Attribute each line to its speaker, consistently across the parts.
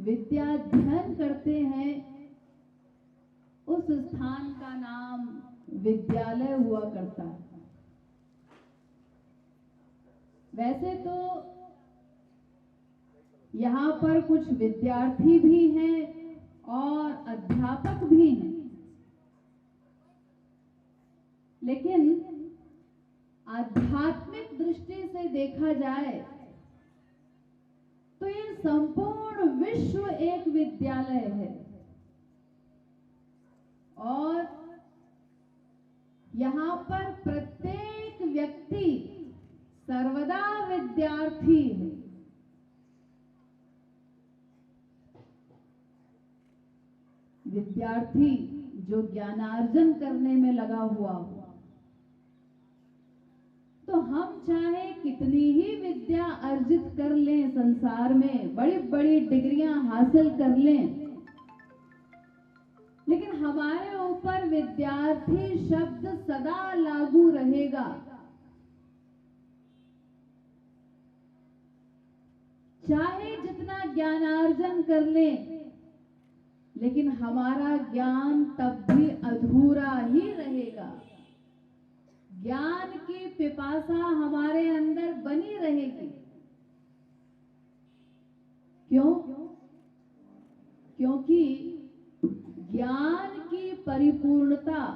Speaker 1: विद्याध्ययन करते हैं, उस स्थान का नाम विद्यालय हुआ करता है। वैसे तो यहाँ पर कुछ विद्यार्थी भी हैं और अध्यापक भी हैं, लेकिन आध्यात्मिक दृष्टि से देखा जाए तो ये संपूर्ण विश्व एक विद्यालय है और यहाँ पर प्रत्येक व्यक्ति सर्वदा विद्यार्थी है। विद्यार्थी जो ज्ञानार्जन करने में लगा हुआ हो, तो हम चाहे कितनी ही विद्या अर्जित कर लें, संसार में बड़ी बड़ी डिग्रियां हासिल कर लें, लेकिन हमारे ऊपर विद्यार्थी शब्द सदा लागू रहेगा। चाहे जितना ज्ञानार्जन कर लें, लेकिन हमारा ज्ञान तब भी अधूरा ही रहेगा। ज्ञान की पिपासा हमारे अंदर बनी रहेगी। क्यों? क्योंकि ज्ञान की परिपूर्णता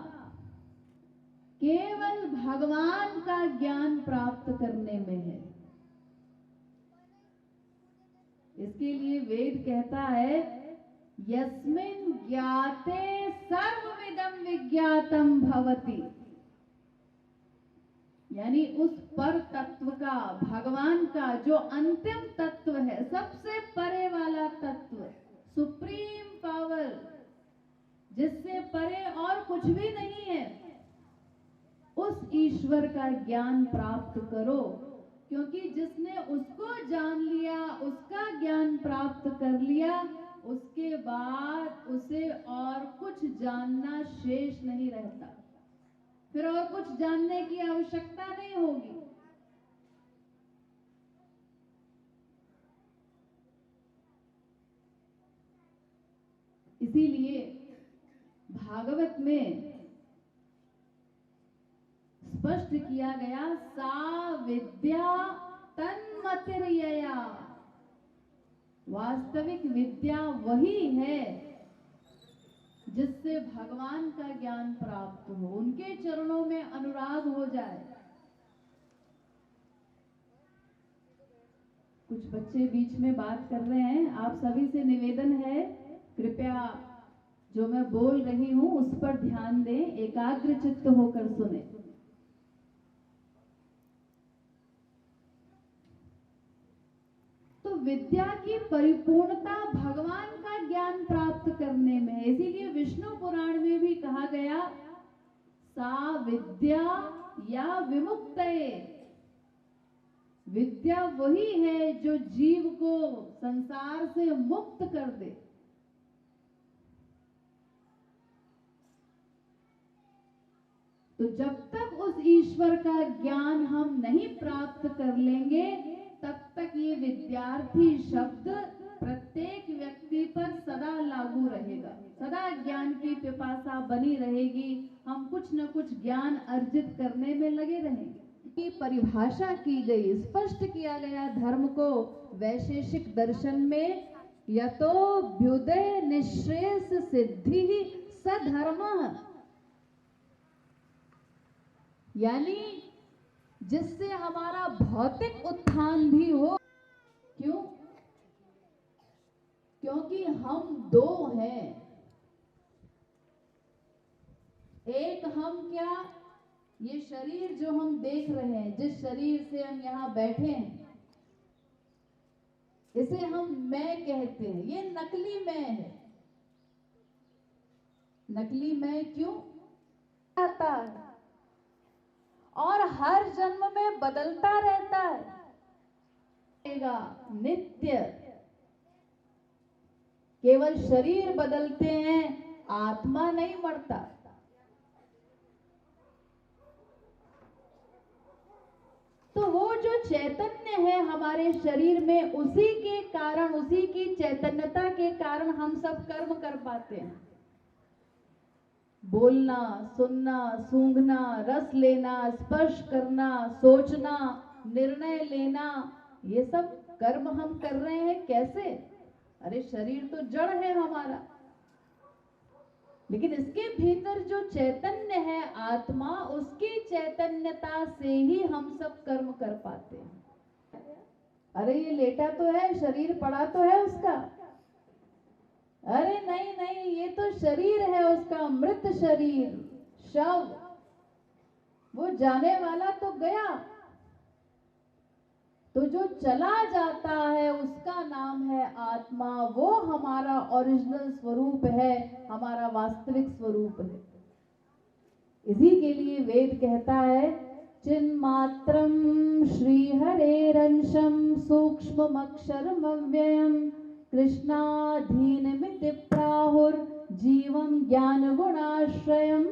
Speaker 1: केवल भगवान का ज्ञान प्राप्त करने में है। इसके लिए वेद कहता है, यस्मिन् ज्ञाते सर्वमिदं विज्ञातम् भवति। यानी उस पर तत्व का, भगवान का जो अंतिम तत्व है, सबसे परे वाला तत्व, सुप्रीम पावर, जिससे परे और कुछ भी नहीं है, उस ईश्वर का ज्ञान प्राप्त करो। क्योंकि जिसने उसको जान लिया, उसका ज्ञान प्राप्त कर लिया, उसके बाद उसे और कुछ जानना शेष नहीं रहता, फिर और कुछ जानने की आवश्यकता नहीं होगी। इसीलिए भागवत में स्पष्ट किया गया, सा विद्या तन्मतिर्यया। वास्तविक विद्या वही है जिससे भगवान का ज्ञान प्राप्त हो, उनके चरणों में अनुराग हो जाए। कुछ बच्चे बीच में बात कर रहे हैं, आप सभी से निवेदन है, कृपया जो मैं बोल रही हूं उस पर ध्यान दें, एकाग्र चित्त होकर सुने। तो विद्या की परिपूर्णता भगवान का ज्ञान प्राप्त करने में है। इसीलिए विष्णु पुराण में भी कहा गया, सा विद्या या विमुक्तये। विद्या वही है जो जीव को संसार से मुक्त कर दे। तो जब तक उस ईश्वर का ज्ञान हम नहीं प्राप्त कर लेंगे, तब तक ये विद्यार्थी शब्द प्रत्येक व्यक्ति पर सदा लागू रहेगा। सदा ज्ञान की पिपासा बनी रहेगी, हम कुछ न कुछ ज्ञान अर्जित करने में लगे रहेंगे। की परिभाषा की गई, स्पष्ट किया गया धर्म को वैशेषिक दर्शन में, यतोऽभ्युदय निःश्रेयस सिद्धि सधर्मः। यानी जिससे हमारा भौतिक उत्थान भी हो। क्यों? क्योंकि हम दो हैं। एक हम क्या, ये शरीर जो हम देख रहे हैं, जिस शरीर से हम यहाँ बैठे हैं, इसे हम मैं कहते हैं। ये नकली मैं है। नकली मैं क्यों आता है और हर जन्म में बदलता रहता है, नित्य। केवल शरीर बदलते हैं, आत्मा नहीं मरता। तो वो जो चैतन्य है हमारे शरीर में, उसी के कारण, उसी की चैतन्यता के कारण हम सब कर्म कर पाते हैं। बोलना, सुनना, सूंघना, रस लेना, स्पर्श करना, सोचना, निर्णय लेना, ये सब कर्म हम कर रहे हैं। कैसे? अरे शरीर तो जड़ है हमारा, लेकिन इसके भीतर जो चैतन्य है आत्मा, उसकी चैतन्यता से ही हम सब कर्म कर पाते हैं। अरे ये लेटा तो है, शरीर पड़ा तो है उसका। अरे नहीं नहीं, ये तो शरीर है उसका, मृत शरीर, शव, वो जाने वाला तो गया। तो जो चला जाता है उसका नाम है आत्मा। वो हमारा ओरिजिनल स्वरूप है, हमारा वास्तविक स्वरूप है। इसी के लिए वेद कहता है, चिन्मात्रम श्रीहरेरंशम सूक्ष्ममक्षरम अव्ययम कृष्णाधीनमिति प्राहुर जीवम ज्ञान गुणाश्रयम।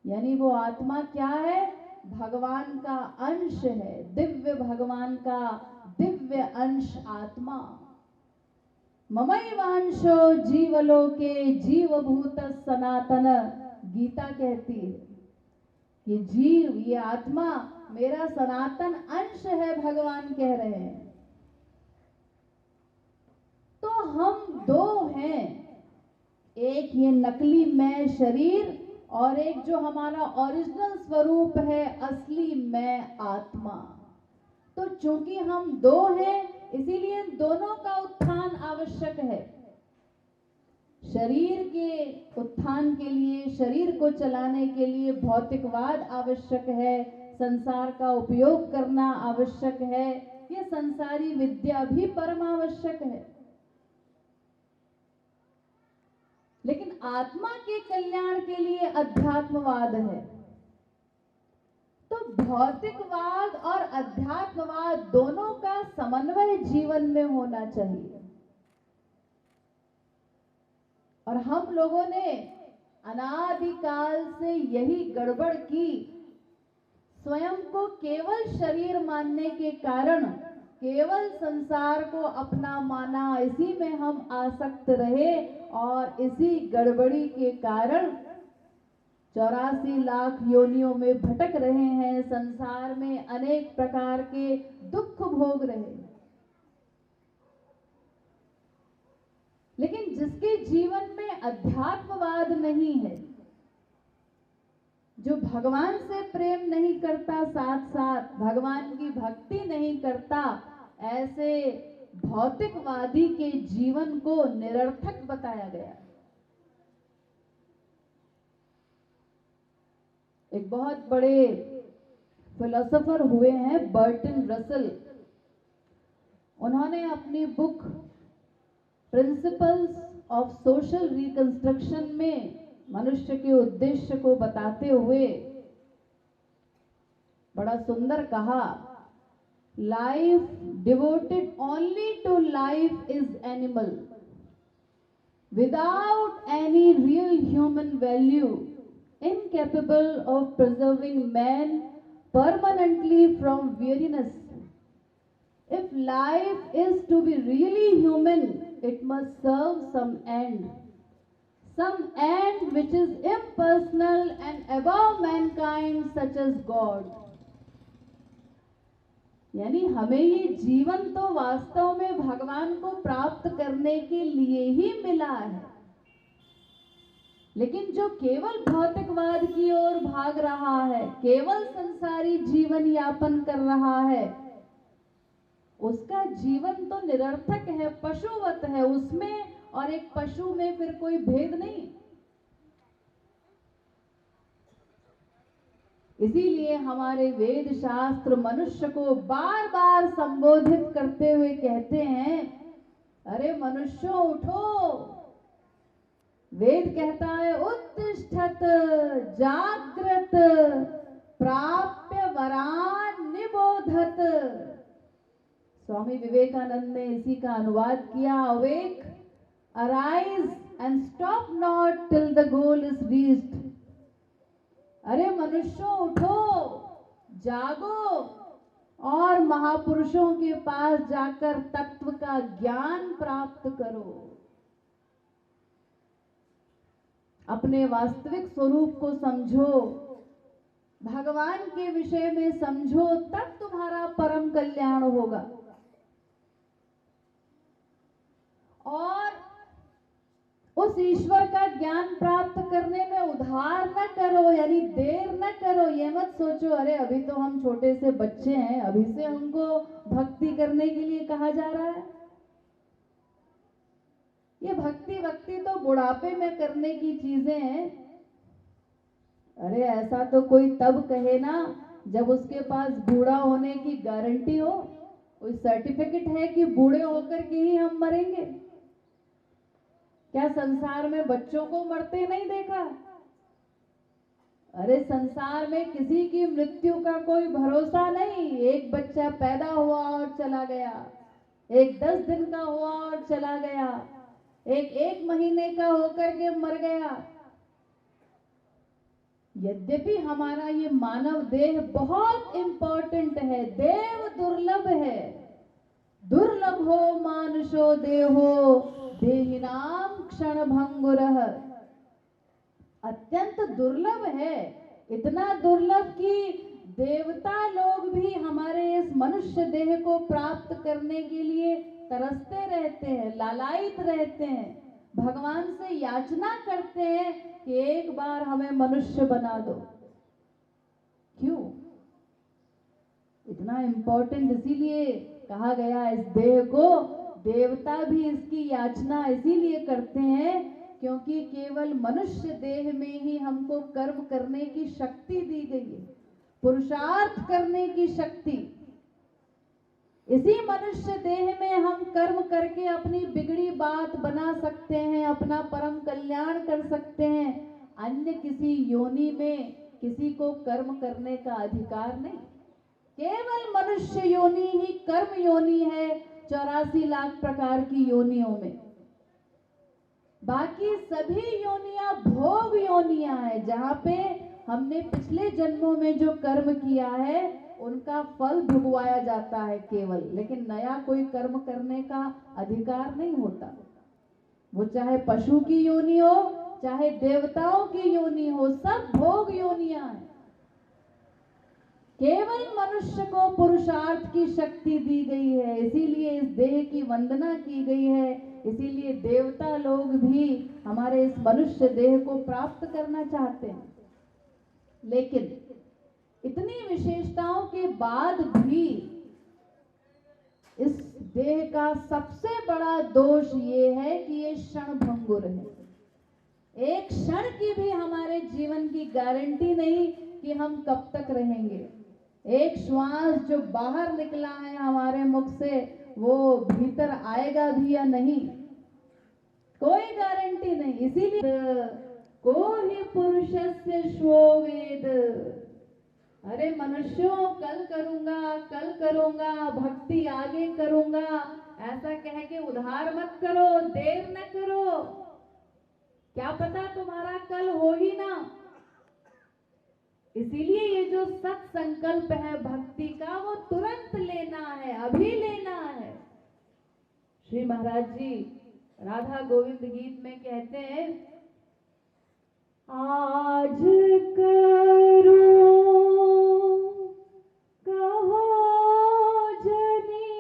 Speaker 1: यानी वो आत्मा क्या है? भगवान का अंश है, दिव्य भगवान का दिव्य अंश आत्मा। ममैवांशो जीवलोके जीवभूत सनातन, गीता कहती है कि जीव, ये आत्मा मेरा सनातन अंश है, भगवान कह रहे हैं। तो हम दो हैं, एक ये नकली मैं शरीर, और एक जो हमारा ओरिजिनल स्वरूप है, असली मैं आत्मा। तो चूंकि हम दो हैं, इसीलिए दोनों का उत्थान आवश्यक है। शरीर के उत्थान के लिए, शरीर को चलाने के लिए भौतिकवाद आवश्यक है, संसार का उपयोग करना आवश्यक है, ये संसारी विद्या भी परम आवश्यक है। लेकिन आत्मा के कल्याण के लिए अध्यात्मवाद है। तो भौतिकवाद और अध्यात्मवाद दोनों का समन्वय जीवन में होना चाहिए। और हम लोगों ने अनादिकाल से यही गड़बड़ की। स्वयं को केवल शरीर मानने के कारण केवल संसार को अपना माना, इसी में हम आसक्त रहे, और इसी गड़बड़ी के कारण 84 लाख योनियों में भटक रहे हैं, संसार में अनेक प्रकार के दुख भोग रहे हैं। लेकिन जिसके जीवन में अध्यात्मवाद नहीं है, जो भगवान से प्रेम नहीं करता, साथ साथ भगवान की भक्ति नहीं करता, ऐसे भौतिकवादी के जीवन को निरर्थक बताया गया। एक बहुत बड़े फिलोसोफर हुए हैं बर्टन रसल। उन्होंने अपनी book principles of social reconstruction में मनुष्य के उद्देश्य को बताते हुए बड़ा सुंदर कहा, life devoted only to life is animal, without any real human value, incapable of preserving man permanently from weariness. If life is to be really human, it must serve some end which is impersonal and above mankind, such as God. यानी हमें ये जीवन तो वास्तव में भगवान को प्राप्त करने के लिए ही मिला है, लेकिन जो केवल भौतिकवाद की ओर भाग रहा है, केवल संसारी जीवन यापन कर रहा है, उसका जीवन तो निरर्थक है, पशुवत है। उसमें और एक पशु में फिर कोई भेद नहीं। इसीलिए हमारे वेद शास्त्र मनुष्य को बार बार संबोधित करते हुए कहते हैं, अरे मनुष्यों उठो। वेद कहता है, उत्तिष्ठत जागृत प्राप्य वरान निबोधत। स्वामी विवेकानंद ने इसी का अनुवाद किया, awake, arise and stop not till the goal is reached. अरे मनुष्यों उठो, जागो, और महापुरुषों के पास जाकर तत्व का ज्ञान प्राप्त करो। अपने वास्तविक स्वरूप को समझो, भगवान के विषय में समझो, तब तुम्हारा परम कल्याण होगा। और उस ईश्वर का ज्ञान प्राप्त करने में उधार न करो, यानी देर न करो। ये मत सोचो अरे अभी तो हम छोटे से बच्चे हैं, अभी से हमको भक्ति करने के लिए कहा जा रहा है। ये भक्ति तो बुढ़ापे में करने की चीजें हैं। अरे ऐसा तो कोई तब कहे ना जब उसके पास बूढ़ा होने की गारंटी हो, कोई सर्टिफिकेट है कि बूढ़े होकर के ही हम मरेंगे। क्या संसार में बच्चों को मरते नहीं देखा? अरे संसार में किसी की मृत्यु का कोई भरोसा नहीं। एक बच्चा पैदा हुआ और चला गया, एक 10 दिन का हुआ और चला गया, एक महीने का होकर के मर गया। यद्यपि हमारा ये मानव देह बहुत इंपॉर्टेंट है, देव दुर्लभ है। दुर्लभो मानुषो देहो देहिनाम क्षण भंगुरः। अत्यंत दुर्लभ है, इतना दुर्लभ कि देवता लोग भी हमारे इस मनुष्य देह को प्राप्त करने के लिए तरसते रहते हैं, लालायित रहते हैं, भगवान से याचना करते हैं कि एक बार हमें मनुष्य बना दो। क्यों? इतना इंपॉर्टेंट इसीलिए कहा गया इस देह को। देवता भी इसकी याचना इसीलिए करते हैं क्योंकि केवल मनुष्य देह में ही हमको कर्म करने की शक्ति दी गई है, पुरुषार्थ करने की शक्ति। इसी मनुष्य देह में हम कर्म करके अपनी बिगड़ी बात बना सकते हैं, अपना परम कल्याण कर सकते हैं। अन्य किसी योनि में किसी को कर्म करने का अधिकार नहीं। केवल मनुष्य योनि ही कर्म योनि है 84 लाख प्रकार की योनियों में। बाकी सभी योनियां भोग योनियां हैं, जहां पे हमने पिछले जन्मों में जो कर्म किया है उनका फल भुगवाया जाता है केवल, लेकिन नया कोई कर्म करने का अधिकार नहीं होता। वो चाहे पशु की योनि हो, चाहे देवताओं की योनि हो, सब भोग योनियां हैं। केवल मनुष्य को पुरुषार्थ की शक्ति दी गई है, इसीलिए इस देह की वंदना की गई है। इसीलिए देवता लोग भी हमारे इस मनुष्य देह को प्राप्त करना चाहते हैं। लेकिन इतनी विशेषताओं के बाद भी इस देह का सबसे बड़ा दोष ये है कि ये क्षण भंगुर है। एक क्षण की भी हमारे जीवन की गारंटी नहीं कि हम कब तक रहेंगे। एक श्वास जो बाहर निकला है हमारे मुख से, वो भीतर आएगा भी या नहीं, कोई गारंटी नहीं। इसीलिए को ही पुरुषस्य श्वो वेद। अरे मनुष्यों कल करूंगा, भक्ति आगे करूंगा, ऐसा कह के उधार मत करो, देर न करो। क्या पता तुम्हारा कल हो ही ना। इसीलिए ये जो सत संकल्प है भक्ति का, वो तुरंत लेना है, अभी लेना है। श्री महाराज जी राधा गोविंद गीत में कहते हैं, आज करो कहो जनी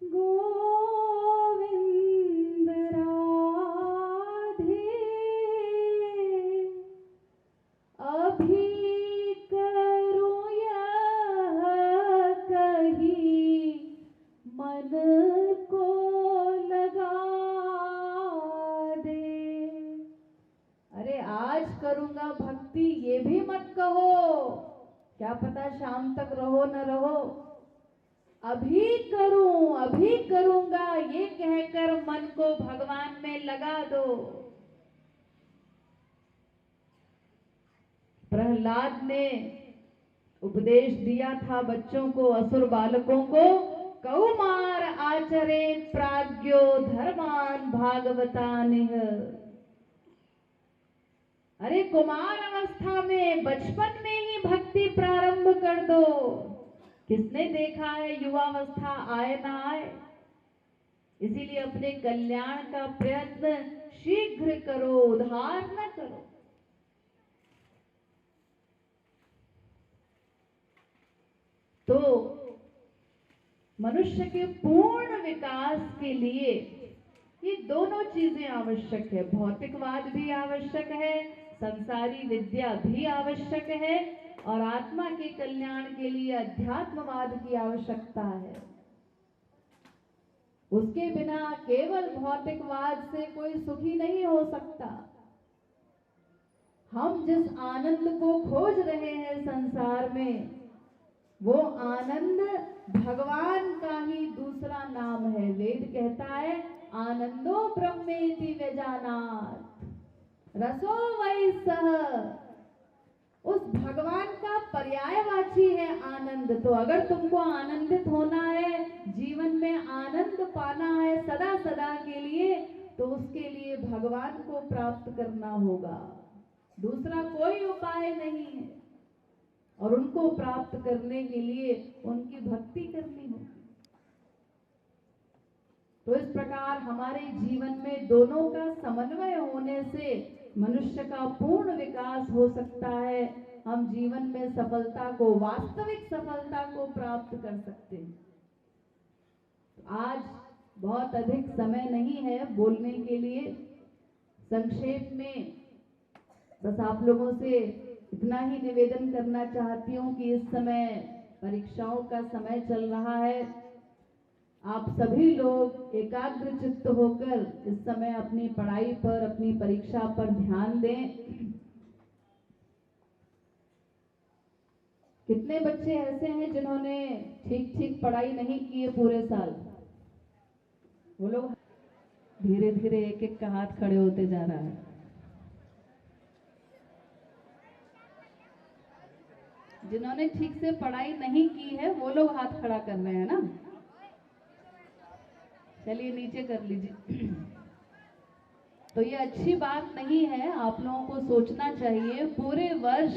Speaker 1: गोविंद राधे, अभी करूं यह कही मन को लगा दे। अरे आज करूंगा भक्ति ये भी मत कहो, क्या पता शाम तक रहो न रहो। अभी करूंगा ये कहकर मन को भगवान में लगा दो। प्रहलाद ने उपदेश दिया था बच्चों को, असुर बालकों को, कौमार आचरेत प्राज्ञो धर्मान भागवतानिह। अरे कुमार अवस्था में, बचपन में ही भक्ति प्रारंभ कर दो। किसने देखा है युवावस्था आए ना आए? इसीलिए अपने कल्याण का प्रयत्न शीघ्र करो, उधार न करो। तो मनुष्य के पूर्ण विकास के लिए ये दोनों चीजें आवश्यक है। भौतिकवाद भी आवश्यक है, संसारी विद्या भी आवश्यक है, और आत्मा के कल्याण के लिए अध्यात्मवाद की आवश्यकता है। उसके बिना केवल भौतिकवाद से कोई सुखी नहीं हो सकता। हम जिस आनंद को खोज रहे हैं संसार में, वो आनंद भगवान का ही दूसरा नाम है। वेद कहता है आनंदो ब्रह्मेति व्यजानात् रसो वै सः। उस भगवान का पर्यायवाची है आनंद। तो अगर तुमको आनंदित होना है, जीवन में आनंद पाना है सदा सदा के लिए, तो उसके लिए भगवान को प्राप्त करना होगा। दूसरा कोई उपाय नहीं है। और उनको प्राप्त करने के लिए उनकी भक्ति करनी होगी। तो इस प्रकार हमारे जीवन में दोनों का समन्वय होने से मनुष्य का पूर्ण विकास हो सकता है। हम जीवन में सफलता को, वास्तविक सफलता को प्राप्त कर सकते हैं। आज बहुत अधिक समय नहीं है बोलने के लिए। संक्षेप में बस आप लोगों से इतना ही निवेदन करना चाहती हूँ कि इस समय परीक्षाओं का समय चल रहा है। आप सभी लोग एकाग्र चित्त होकर इस समय अपनी पढ़ाई पर, अपनी परीक्षा पर ध्यान दें। कितने बच्चे ऐसे हैं जिन्होंने ठीक ठीक पढ़ाई नहीं की है पूरे साल? वो लोग धीरे धीरे एक एक का हाथ खड़े होते जा रहा है। जिन्होंने ठीक से पढ़ाई नहीं की है वो लोग हाथ खड़ा कर रहे हैं ना? चलिए नीचे कर लीजिए। तो ये अच्छी बात नहीं है। आप लोगों को सोचना चाहिए, पूरे वर्ष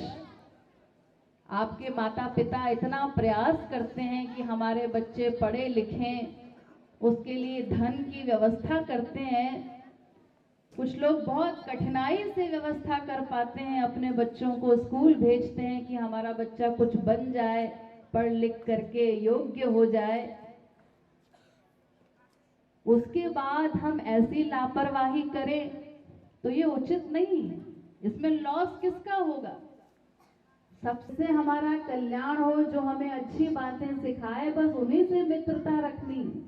Speaker 1: आपके माता पिता इतना प्रयास करते हैं कि हमारे बच्चे पढ़े लिखें, उसके लिए धन की व्यवस्था करते हैं। कुछ लोग बहुत कठिनाई से व्यवस्था कर पाते हैं, अपने बच्चों को स्कूल भेजते हैं कि हमारा बच्चा कुछ बन जाए, पढ़ लिख करके योग्य हो जाए। उसके बाद हम ऐसी लापरवाही करें तो ये उचित नहीं है। इसमें लॉस किसका होगा? सबसे हमारा कल्याण हो, जो हमें अच्छी बातें सिखाए, बस उन्हीं से मित्रता रखनी है।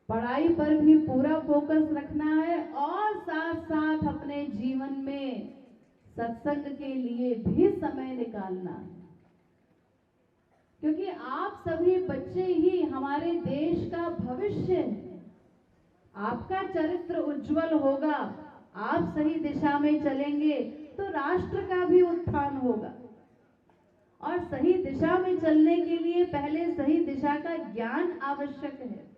Speaker 1: पढ़ाई पर भी पूरा फोकस रखना है और साथ साथ अपने जीवन में सत्संग के लिए भी समय निकालना है। क्योंकि आप सभी बच्चे ही हमारे देश का भविष्य हैं। आपका चरित्र उज्जवल होगा, आप सही दिशा में चलेंगे तो राष्ट्र का भी उत्थान होगा। और सही दिशा में चलने के लिए पहले सही दिशा का ज्ञान आवश्यक है।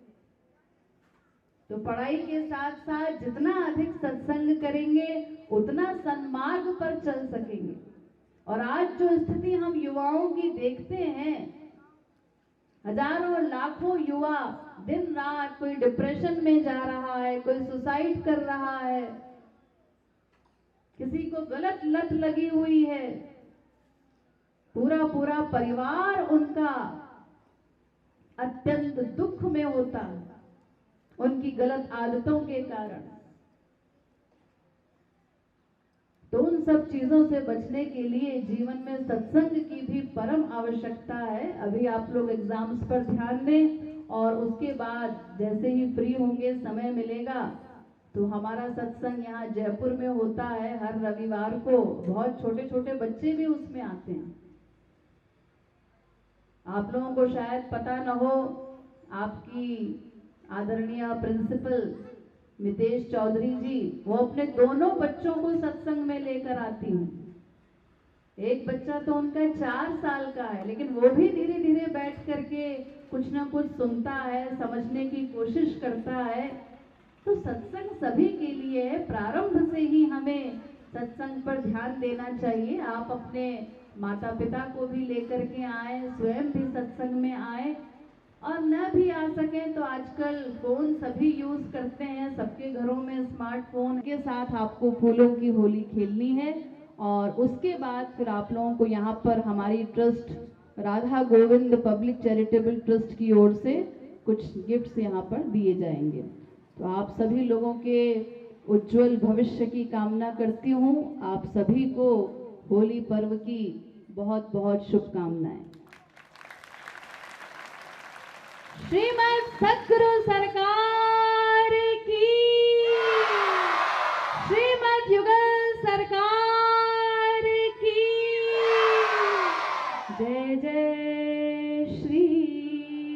Speaker 1: तो पढ़ाई के साथ साथ जितना अधिक सत्संग करेंगे उतना सन्मार्ग पर चल सकेंगे। और आज जो स्थिति हम युवाओं की देखते हैं, हजारों लाखों युवा दिन रात कोई डिप्रेशन में जा रहा है, कोई सुसाइड कर रहा है, किसी को गलत लत लगी हुई है, पूरा पूरा परिवार उनका अत्यंत दुख में होता है उनकी गलत आदतों के कारण। तो उन सब चीजों से बचने के लिए जीवन में सत्संग की भी परम आवश्यकता है। अभी आप लोग एग्जाम्स पर ध्यान दें और उसके बाद जैसे ही फ्री होंगे, समय मिलेगा, तो हमारा सत्संग यहाँ जयपुर में होता है हर रविवार को। बहुत छोटे छोटे बच्चे भी उसमें आते हैं। आप लोगों को शायद पता न हो, आपकी आदरणीय प्रिंसिपल मितेश चौधरी जी, वो अपने दोनों बच्चों को सत्संग में लेकर आती हैं। एक बच्चा तो उनका 4 साल का है, लेकिन वो भी धीरे धीरे बैठ करके कुछ ना कुछ सुनता है, समझने की कोशिश करता है। तो सत्संग सभी के लिए है, प्रारंभ से ही हमें सत्संग पर ध्यान देना चाहिए। आप अपने माता पिता को भी लेकर के आए, स्वयं भी सत्संग में आए, और न भी आ सके तो आजकल फोन सभी यूज करते हैं, सबके घरों में स्मार्टफोन के साथ आपको फूलों की होली खेलनी है। और उसके बाद फिर आप लोगों को यहाँ पर हमारी trust Radha Govind public charitable trust की ओर से कुछ गिफ्ट्स यहाँ पर दिए जाएंगे। तो आप सभी लोगों के उज्जवल भविष्य की कामना करती हूँ। आप सभी को होली पर्व की बहुत बहुत शुभकामनाएं। श्रीमद् सद्गुरु सरकार की, श्रीमद् युगल सरकार की जय जय श्री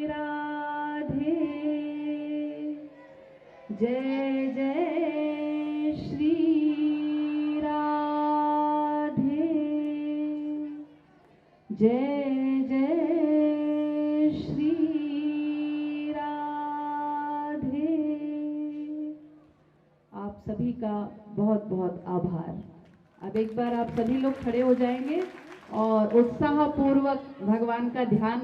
Speaker 1: राधे, जय जय श्री राधे, जय जय श्री राधे। आप सभी का बहुत बहुत आभार। अब एक बार आप सभी लोग खड़े हो जाएंगे और उत्साहपूर्वक भगवान का ध्यान